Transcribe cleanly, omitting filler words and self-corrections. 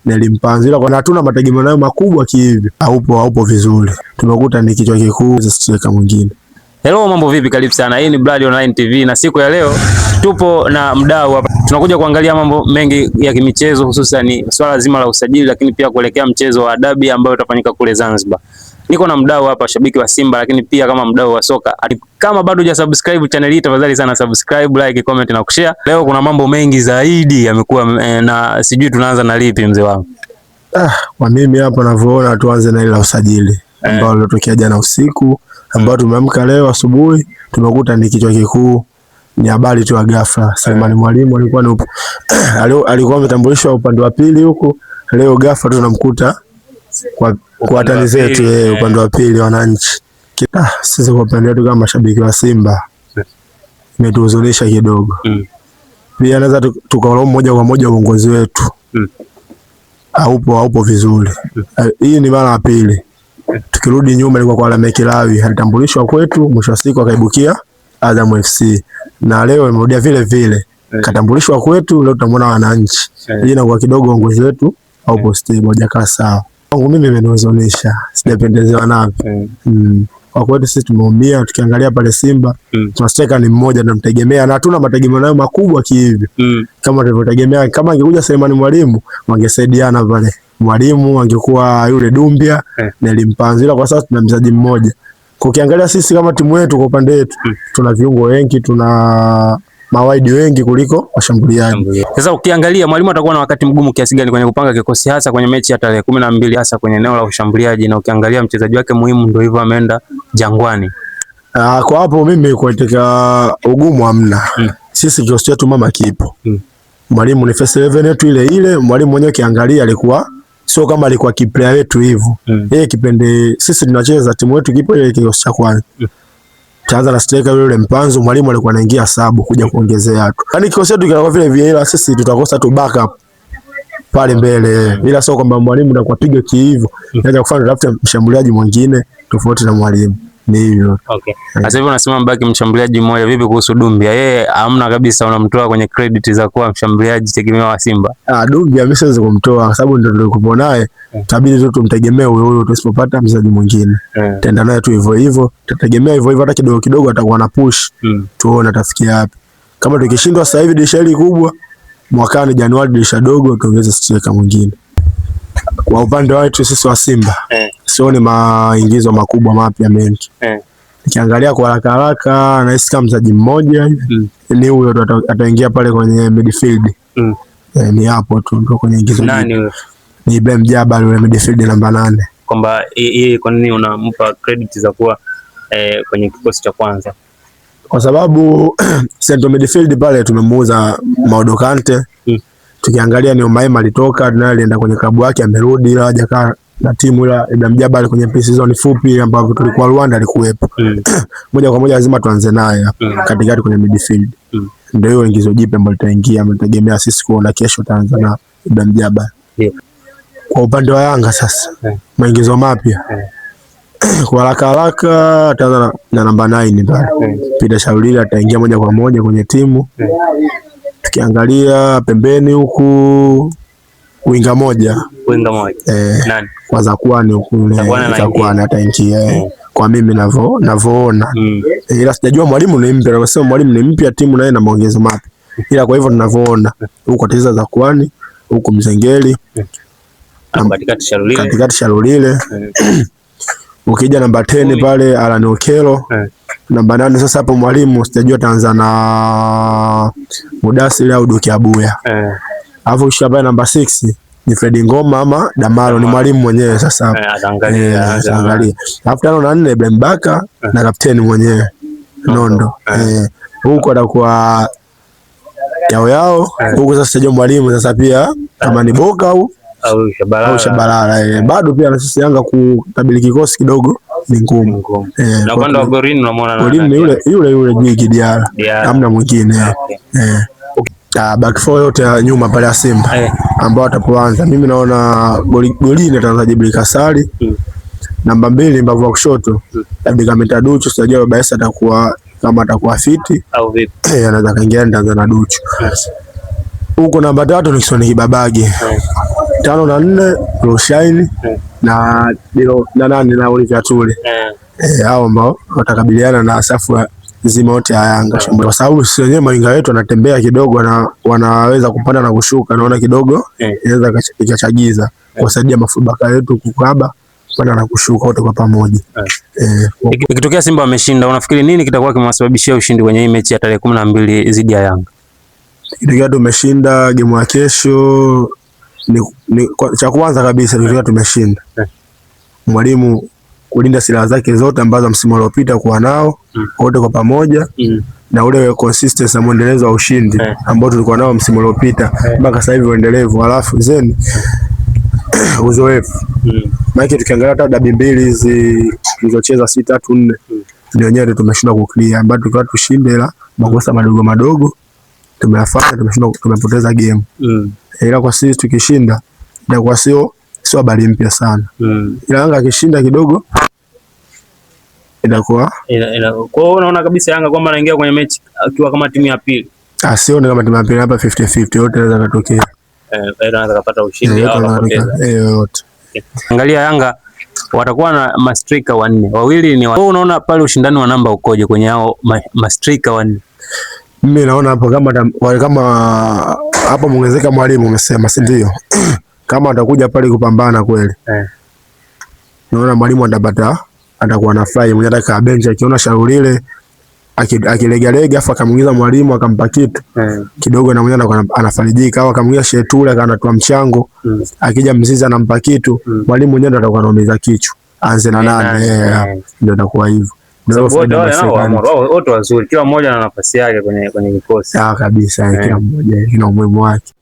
Nilimpanzila kwa hatuna mategemeo nayo makubwa kihivi. Haupo vizuri. Tumekuta ni kichwa kikuu striker mwingine. Hello, mambo vipi? Karibu sana. Hii ni Blood Online TV na siku ya leo tupo na mdau hapa. Tunakuja kuangalia mambo mengi ya kimichezo, hususan swala zima la usajili, lakini pia kuelekea mchezo wa dabi ambao utafanyika kule Zanzibar. Niko na mdau hapa, shabiki wa Simba lakini pia kama mdau wa soka. Kama bado hujasubscribe channel hii, tafadhali sana subscribe, like, comment na kushare. Leo kuna mambo mengi zaidi yamekuwa na sijui tunaanza na lipi mzee wangu. Kwa mimi hapa ninavyoona tuanze na ile la usajili ambao lilotokea jana usiku, ambao tumeamka leo asubuhi tumekuta ni kichwa kikuu, ni habari tu ya ghafla. Selemani Mwalimu alikuwa ametambulishwa upande wa pili huko, leo ghafla tunamkuta kwa watani zetu upande wa pili wananchi. Sisi kwa upande wetu kama mashabiki wa Simba imetuhuzunisha kidogo. Pia naweza tukalaumu moja kwa moja uongozi wetu. Haupo vizuri. Hii ni mara ya pili. Tukirudi nyuma ilikuwa kwa Lameki Lawi, alitambulishwa kwetu, mwisho wa siku akaibukia Azam FC. Na leo imerudia vile vile. Katambulishwa kwetu, leo tutamwona wananchi. Hii inakuwa kidogo uongozi wetu haupo stable, hajakaa sawa. Kwangu mimi imenihuzunisha, sijapendezewa navyo. Kwa kweli sisi tumeumia. Tukiangalia pale Simba tunasteka ni mmoja tunamtegemea na hatuna mategemeo nayo makubwa kihivi. Kama tulivyotegemea kama angekuja Selemani Mwalimu wangesaidiana pale. Mwalimu angekuwa yule Dumbia na Elimpanzila, kwa sasa tuna mchezaji mmoja. Kwa ukiangalia sisi kama timu yetu kwa upande wetu tuna viungo wengi, tuna mawaidi wengi kuliko washambuliaji. Sasa ukiangalia Mwalimu atakuwa na wakati mgumu kiasi gani kwenye kupanga kikosi, hasa kwenye mechi ya tarehe 12, hasa kwenye eneo la ushambuliaji, na ukiangalia mchezaji wake muhimu ndio hivyo ameenda Jangwani. Kwa hapo mimi kueteka ugumu hamna. Sisi kikosi chetu mama kipo. Mwalimu ni first 11 yetu ile. Mwalimu mwenyewe kiangalia alikuwa sio kama alikuwa kiplayer wetu hivyo. Yeye kipende sisi tunacheza timu yetu kipo ile kikosi cha kwanza. Taanza na striker yule Mpanzu, Mwalimu alikuwa anaingia sabu kuja kuongezea watu. Yaani kikosi chetu kinakuwa vile vile, ila sisi tutakosa tu backup pale mbele. Ila sio kwamba Mwalimu ndo kupiga hivyo. Anaweza kufanya tafuta mshambuliaji mwingine tofauti na Mwalimu. Ni hivyo. Okay. Sasa hivi unasema mbaki mshambuliaji mmoja, vipi kuhusu Dumbia? Yeye hamna kabisa, unamtoa kwenye credit za kuwa mshambuliaji tegemeo wa Simba. Dumbia mimi siwezi kumtoa kwa sababu ndio tulikuwa naye. Tabidi tu tumtegemee huyo, tusipopata mchezaji mwingine. Tenda naye tu hivyo. Tutategemea hivyo hata kidogo kidogo atakuwa na push. Tuone atafikia wapi. Kama tukishindwa sasa hivi dirisha hili kubwa, mwakani Januari dirisha dogo tuongeze striker mwingine. Kwa upande wetu sisi wa Simba sioni maingizo makubwa mapya mengi. Nikiangalia kwa haraka nahisi kama mchezaji mmoja ni huyo ataingia pale kwenye midfield. Ni hapo tu ndio kwenye ingizo. Nani huyo? Ni Ibrahim Jabal, yule midfield namba 8. Kwamba yeye kwa nini unampa credit za kuwa kwenye kikosi cha kwanza? Kwa sababu center midfield pale tumemuuza Maodo Kante. Tukiangalia ni Omaima alitoka naye alienda kwenye klabu yake, amerudi ila hajakaa na timu, ila Ibrahim Jabal kwenye pre-season fupi ambapo tulikuwa Rwanda alikuwepo. Moja kwa moja lazima tuanze naye katikati kwenye midfield. Ndio hiyo ingizo jipe ambalo litaingia, mtegemea sisi kuona kesho taanza na Ibrahim Jabal. Kwa upande wa Yanga sasa maingizo mapya kwa haraka ataanza na namba 9 pale. Peter Shaulila ataingia moja kwa moja kwenye timu. Tukiangalia pembeni huku winga moja. Nani? Kwa Zakwani huku Zakwani ataingia. Kwa mimi navyoona. Ila sijajua Mwalimu ni mpya, nasema Mwalimu ni mpya, timu naye na maongezo mapya. Ila kwa hivyo tunavyoona huko atacheza Zakwani, huko Mzengeli, katikati Shalulile. Ukija namba 10 pale Alan Okelo. Namba 8 sasa hapo Mwalimu sijajua taanza na Mudasiri au Duki Abuya. Alafu kisha pale namba 6 ni Fred Ngoma ama Damaro, ni Mwalimu mwenyewe sasa hapo. Angalia. Alafu 5 na 4 Ibrahim Baka na kapteni mwenyewe Nondo. Huko atakuwa yao. Huko sasa sijajua Mwalimu sasa pia kama ni Boka au Shabalala. Bado pia na sisi Yanga kutabili kikosi kidogo ni ngumu. Na upande wa Gorini unamwona nani? Yule Jiki Diara. Hamna mwingine. Back four yote ya nyuma pale ya Simba ambao atapoanza. Mimi naona golini ataanza Jibril Kasari. Namba 2 mbavu wa kushoto Abdika Metaduchu, sijajua baba Esa atakuwa kama atakuwa fiti au vipi. Anaweza kaingia Tanzania Duchu. Huko namba 3 ni Kisoni Kibabage. 5 na 4 Rushaini na Dilo na nani na Oliver Tule. Hao ambao watakabiliana na safu nzima yote ya Yanga. Kwa sababu sisi wenyewe mainga wetu wanatembea kidogo na wanaweza kupanda na kushuka, naona kidogo inaweza ikachagiza kusaidia mafubaka yetu kukaba kupanda na kushuka wote kwa pamoja. Ikitokea Simba wameshinda, unafikiri nini kitakuwa kimewasababishia ushindi kwenye hii mechi ya tarehe 12 dhidi ya Yanga? Ikitokea tumeshinda game ya kesho, ni cha kwanza kabisa ikitokea tumeshinda, mwalimu kulinda silaha zake zote ambazo msimu uliopita kuwa nao wote kwa pamoja na ule consistency na muendelezo wa ushindi ambao tulikuwa nao msimu uliopita mpaka sasa hivi uendelevu, alafu zeni uzoefu. Maana tukiangalia hata dabi mbili hizi tulizocheza 6-3-4 ndio wenyewe tumeshindwa kuclear, ambapo tulikuwa tushinde, ila makosa madogo madogo tumeyafanya, tumeshindwa, tumepoteza game. Ila kwa sisi tukishinda itakuwa sio habari mpya sana. Ila Yanga akishinda kidogo itakuwa kwa hiyo unaona kabisa Yanga kwamba anaingia kwenye mechi akiwa kama timu ya pili. Sioni kama timu ya pili, hapa 50-50 yote inaweza kutokea. Anaweza kupata ushindi au kupoteza. Yote. Angalia Yanga watakuwa na mastrika 4. Wawili ni wewe, unaona pale ushindani wa namba ukoje kwenye hao mastrika 4? Mimi naona hapo kama hapo muongezeka mwalimu umesema, si ndio? Kama atakuja pale kupambana kweli. Naona mwalimu atakuwa na fly mwenye ataka bench, akiona shauri lile akilegalega afa akamuingiza mwalimu akampa kitu kidogo, na mwenye anafarijika, au akamuingiza Shetule akanatoa mchango, akija Mzizi anampa kitu, mwalimu mwenyewe atakuwa anaumiza kichwa, aanze na nani, ndio itakuwa hivyo. Wote wazuri, kila mmoja ana nafasi yake kwenye kikosi. Kabisa, kila mmoja ina umuhimu wake.